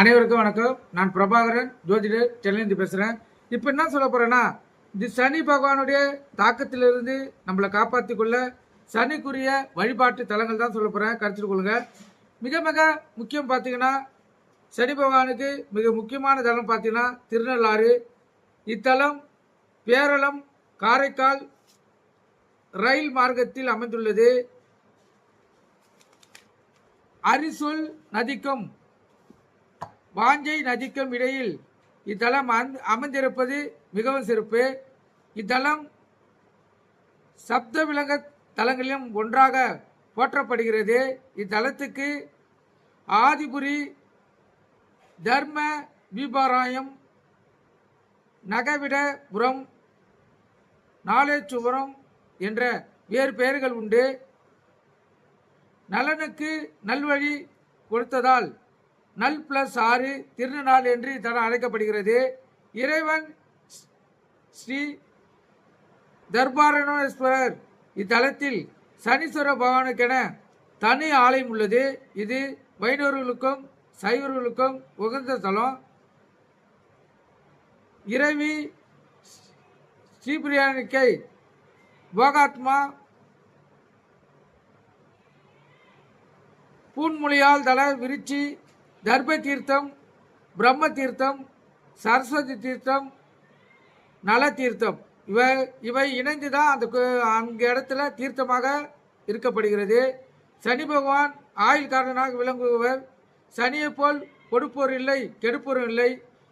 அனைவருக்கும் வணக்கம். நான் பிரபாகரன், ஜோதிடர், சென்னையிலிருந்து பேசுகிறேன். இப்போ என்ன சொல்ல போகிறேன்னா, இந்த சனி பகவானுடைய தாக்கத்திலிருந்து நம்மளை காப்பாற்றி கொள்ள சனிக்குரிய வழிபாட்டு தலங்கள் தான் சொல்ல போகிறேன். கருத்தில் கொள்ளுங்க. மிக மிக முக்கியம் பார்த்தீங்கன்னா, சனி பகவானுக்கு மிக முக்கியமான தலம் பார்த்தீங்கன்னா திருநள்ளாறு. இத்தலம் பேரளம் காரைக்கால் ரயில் மார்க்கத்தில் அமைந்துள்ளது. அரிசொல் நதிக்கும் வாஞ்சை நதிக்கும் இடையில் இத்தலம் அமைந்திருப்பது மிகவும் சிறப்பு. இத்தலம் சப்த விலங்க தலங்களிலும் ஒன்றாக போற்றப்படுகிறது. இத்தலத்துக்கு ஆதிபுரி, தர்ம விபாராயம், நகவிடபுரம், நாளேச்சுவரம் என்ற வேறு பெயர்கள் உண்டு. நலனுக்கு நல்வழி கொடுத்ததால் நல் பிளஸ் 6 திருநாள் என்று இத்தலம் அழைக்கப்படுகிறது. இறைவன் ஸ்ரீ தர்பாரணேஸ்வரர் இத்தலத்தில் சனீஸ்வர பகவானுக்கென தனி ஆலயம் உள்ளது. இது வைணவர்களுக்கும் சைவர்களுக்கும் உகந்த தலம். இறைவி ஸ்ரீபிரியாணிக்கை போகாத்மா பூன்மொழியால் தல விருச்சி, தர்ப தீர்த்தம், பிரம்ம தீர்த்தம், சரஸ்வதி தீர்த்தம், நல தீர்த்தம் இவை இணைந்து தான் அந்த இடத்துல தீர்த்தமாக இருக்கப்படுகிறது. சனி பகவான் ஆயுள்காரனாக விளங்குபவர். சனியை போல் கொடுப்போர் இல்லை, கெடுப்போரும் இல்லை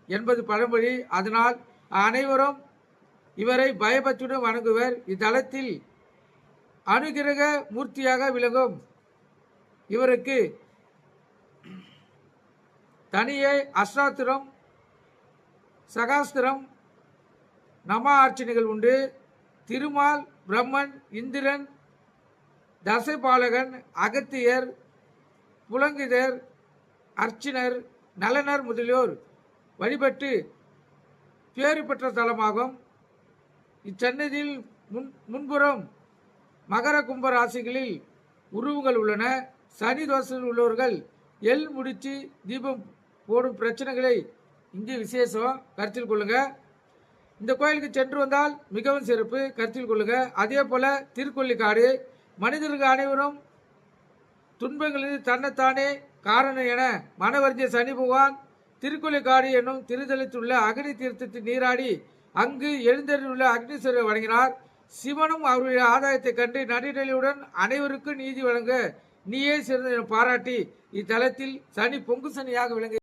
என்பது பழமொழி. அதனால் அனைவரும் இவரை பயபக்தியுடன் வணங்குவர். இத்தலத்தில் அனுகிரக மூர்த்தியாக விளங்கும் இவருக்கு தனியே அஷ்டாத்திரம், சகாஸ்திரம், நம அர்ச்சனைகள் உண்டு. திருமால், பிரம்மன், இந்திரன், தசைபாலகன், அகத்தியர், புலங்கிதர், அர்ச்சனர், நலனர் முதலியோர் வழிபட்டு பேறு பெற்ற தலமாகும். இச்சன்னதியில் முன்புறம் மகர கும்ப ராசிகளில் உருவங்கள் உள்ளன. சனி தோஷத்தில் உள்ளவர்கள் எள் முடிச்சு தீபம் போடும் பிரச்சனைகளை இங்கு விசேஷம். கருத்தில் கொள்ளுங்க. இந்த கோயிலுக்கு சென்று வந்தால் மிகவும் சிறப்பு. கருத்தில் கொள்ளுங்க. அதே போல திருக்கொள்ளிக்காடு மனிதர்கள் அனைவரும் துன்பங்களில் தன்னைத்தானே காரணம் என மனவர்ஜிய சனி பகவான் திருக்கொள்ளிக்காடு என்னும் திருதலத்துள்ள அக்னி தீர்த்தத்தில் நீராடி அங்கு எழுந்தருளுள்ள அக்னீஸ்வரர் வழங்கினார். சிவனும் அவருடைய ஆதாயத்தை கண்டு நடுநிலையுடன் அனைவருக்கும் நீதி வழங்க நீயே சிறந்த பாராட்டி இத்தலத்தில் சனி பொங்கு சனியாக விளங்க